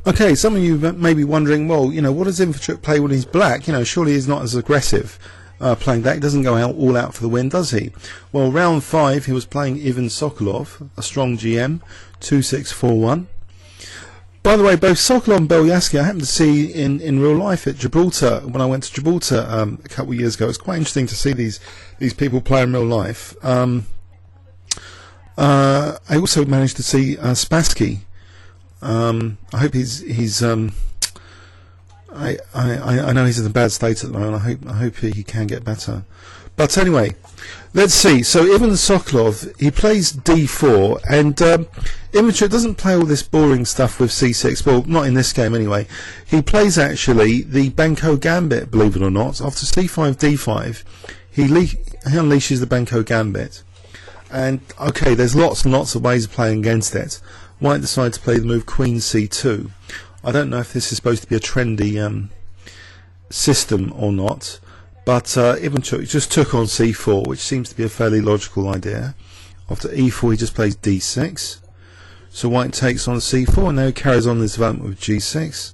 Okay, some of you may be wondering, well, you know, what does Ivanchuk play when he's black? You know, surely he's not as aggressive playing that. He doesn't go all out for the win, does he? Well, round 5 he was playing Ivan Sokolov, a strong GM, 2-6-4-1. By the way, both Sokolov and Belyaski I happened to see in real life at Gibraltar when I went to Gibraltar a couple of years ago. It's quite interesting to see these people play in real life. I also managed to see Spassky. I hope he's I know he's in a bad state at the moment. I hope he can get better. But anyway, let's see. So Ivan Sokolov, he plays d4, and Ivanchuk doesn't play all this boring stuff with c6. Well, not in this game anyway. He plays actually the Benko Gambit, believe it or not. After c5 d5, he unleashes the Benko Gambit. And okay, there's lots and lots of ways of playing against it. White decides to play the move Queen c2. I don't know if this is supposed to be a trendy system or not, but Ivanchuk just took on c4, which seems to be a fairly logical idea. After e4 he just plays d6. So White takes on c4, and now he carries on this development with g6.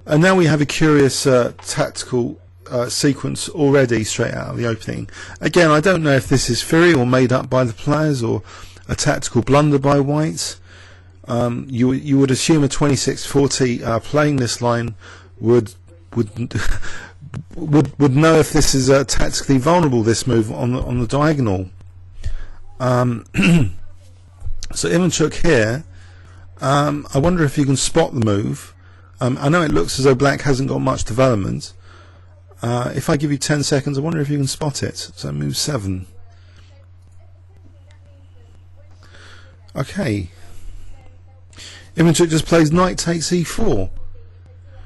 And now we have a curious tactical sequence already straight out of the opening. Again, I don't know if this is theory or made up by the players or a tactical blunder by White. You would assume a 26-40 playing this line would know if this is tactically vulnerable, this move on the diagonal. So Ivanchuk here, I wonder if you can spot the move. I know it looks as though black hasn't got much development. If I give you 10 seconds, I wonder if you can spot it. So move 7. Okay. Ivanchuk just plays knight takes e4.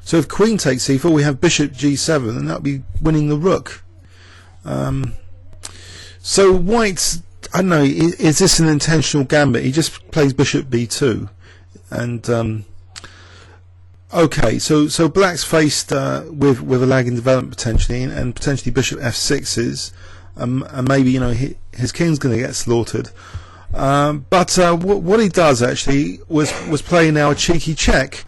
So if queen takes e4, we have bishop g7, and that'll be winning the rook. So White, I don't know, is this an intentional gambit? He just plays bishop b2, and okay, so black's faced with a lag in development potentially, and potentially bishop f6s, and maybe, you know, his king's going to get slaughtered. But what he does actually was play now a cheeky check,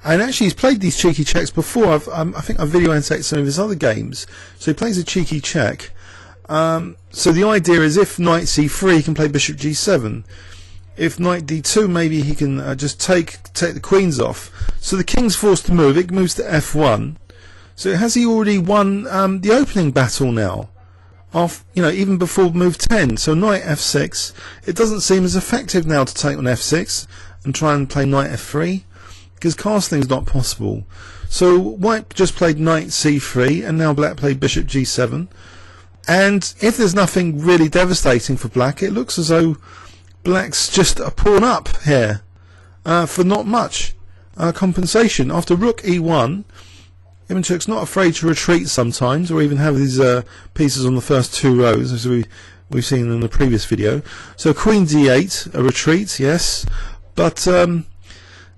and actually he's played these cheeky checks before. I think I've video annotated some of his other games. So he plays a cheeky check. So the idea is if knight c3 he can play bishop g7. If knight d2 maybe he can just take the queens off. So the king's forced to move. It moves to f1. So has he already won the opening battle now? Even before move 10. So knight f6, it doesn't seem as effective now to take on f6 and try and play knight f3, because castling is not possible. So White just played knight c3, and now black played bishop g7. And if there's nothing really devastating for black, it looks as though black's just a pawn up here for not much compensation. After rook e1, Ivanchuk's not afraid to retreat sometimes, or even have these pieces on the first 2 rows, as we've seen in the previous video. So queen d8, a retreat, yes, but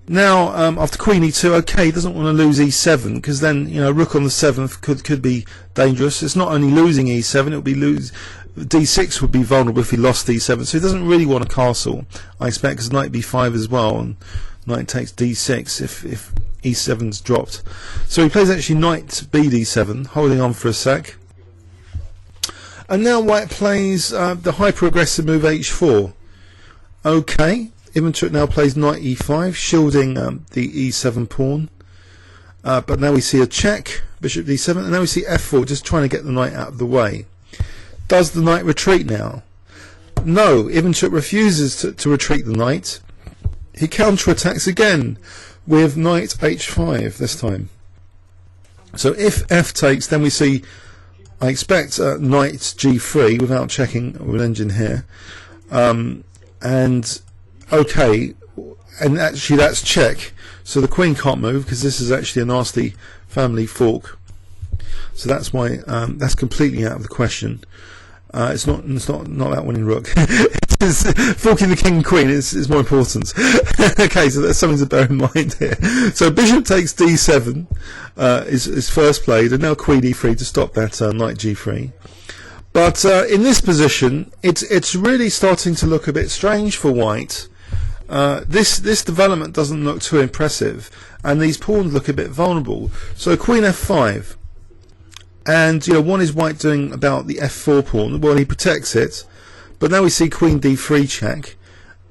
now after queen e2, okay, he doesn't want to lose e7, because then, you know, rook on the 7th could be dangerous. It's not only losing e7, it would be d6 would be vulnerable if he lost d7, so he doesn't really want a castle, I expect, because knight b5 as well, and knight takes d6 if e7's dropped. So he plays actually knight bd7, holding on for a sec. And now White plays the hyper-aggressive move h4. Okay, Ivanchuk now plays knight e5, shielding the e7 pawn. But now we see a check, bishop d7, and now we see f4, just trying to get the knight out of the way. Does the knight retreat now? No, Ivanchuk refuses to retreat the knight. He counterattacks again with knight h5 this time. So if f takes, then we see, I expect, knight g3 without checking with engine here. And okay, and actually that's check. So the queen can't move, because this is actually a nasty family fork. So that's why that's completely out of the question. It's not about winning rook. It's forking the king and queen is more important. Okay, so that's something to bear in mind here. So bishop takes d7 is first played, and now queen e3 to stop that knight g3. But in this position, it's really starting to look a bit strange for White. This development doesn't look too impressive, and these pawns look a bit vulnerable. So Queen F5, and what is White doing about the F4 pawn? Well, he protects it, but now we see Queen D3 check,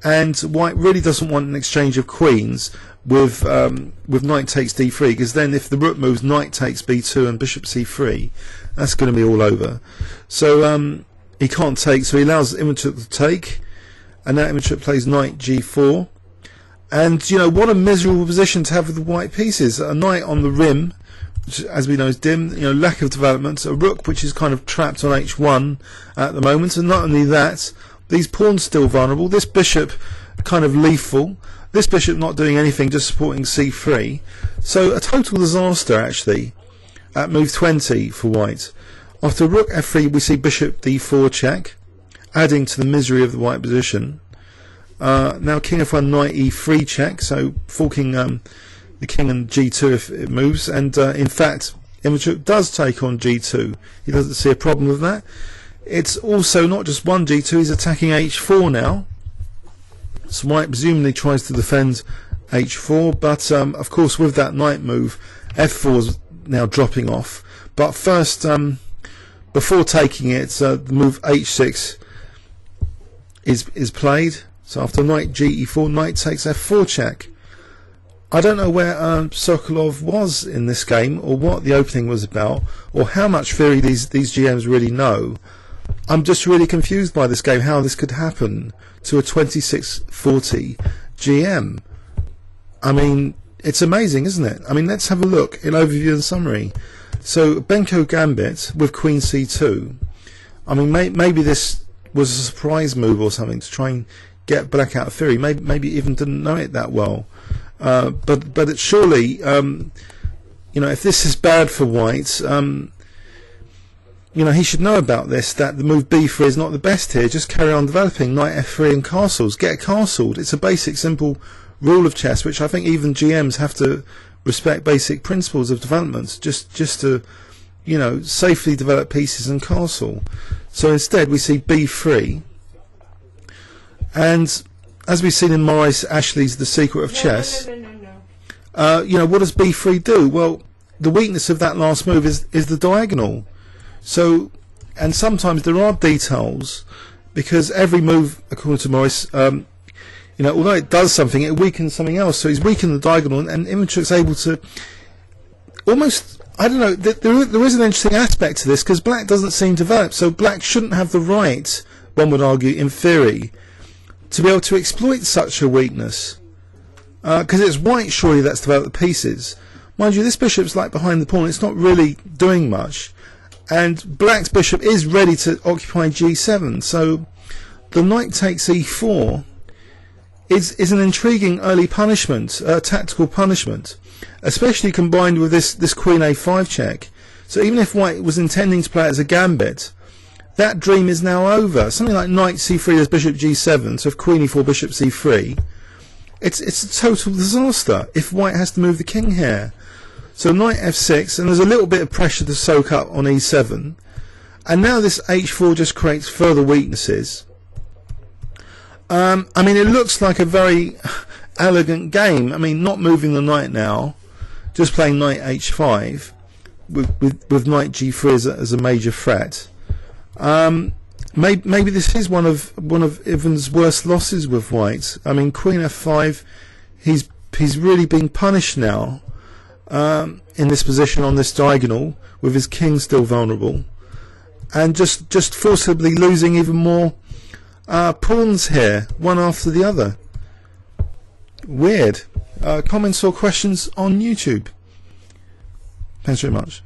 and White really doesn't want an exchange of queens with Knight takes D3, because then if the rook moves Knight takes B2 and Bishop C3, that's going to be all over. So he can't take, so he allows Ivanchuk to take, and now Ivanchuk plays Knight G4, and what a miserable position to have with the white pieces. A knight on the rim, which as we know is dim, lack of development, a rook which is kind of trapped on H1 at the moment, and not only that, these pawns still vulnerable, this bishop kind of lethal, this bishop not doing anything, just supporting C3. So a total disaster actually at move 20 for White. After rook F3 we see bishop D4 check, adding to the misery of the white position. Now king F1 knight E3 check, so forking the king and G2 if it moves, and in fact Ivanchuk does take on G2. He doesn't see a problem with that. It's also not just one G2, he's attacking H4 now. So White presumably tries to defend H4, but of course with that knight move F4 is now dropping off. But first, before taking it, the move H6 is played. So after knight Ge4, knight takes F4 check. I don't know where Sokolov was in this game, or what the opening was about, or how much theory these GMs really know. I'm just really confused by this game, how this could happen to a 26-40 GM. I mean, it's amazing, isn't it? I mean, let's have a look in overview and summary. So Benko Gambit with Queen C2. I mean, maybe this was a surprise move or something to try and get black out of theory. Maybe even didn't know it that well. But it surely, if this is bad for White, he should know about this, that the move B3 is not the best here. Just carry on developing knight F3 and castles. Get castled. It's a basic, simple rule of chess, which I think even GMs have to respect basic principles of development, just to, safely develop pieces and castle. So instead we see B3, and as we've seen in Maurice Ashley's The Secret of Chess, what does B3 do? Well, the weakness of that last move is the diagonal. So, and sometimes there are details, because every move, according to Maurice, although it does something, it weakens something else. So he's weakened the diagonal, and Ivanchuk's able to almost, I don't know, there is an interesting aspect to this, because black doesn't seem developed, so black shouldn't have the right, one would argue, in theory, to be able to exploit such a weakness. Because it's white, surely, that's developed the pieces. Mind you, this bishop's like behind the pawn, it's not really doing much. And black's bishop is ready to occupy G7, so the knight takes E4 is an intriguing early punishment, tactical punishment, especially combined with this Queen A5 check. So even if White was intending to play it as a gambit, that dream is now over. Something like knight C3 as bishop G7, so if Queen E4 bishop C3, it's a total disaster if White has to move the king here. So knight F6, and there's a little bit of pressure to soak up on E7, and now this H4 just creates further weaknesses. I mean, it looks like a very elegant game. I mean, not moving the knight now, just playing knight H5 with knight G3 as a major threat. Maybe this is one of Ivan's worst losses with White. I mean, Queen F5, he's really being punished now. In this position on this diagonal, with his king still vulnerable, and just forcibly losing even more pawns here, one after the other. Weird. Comments or questions on YouTube? Thanks very much.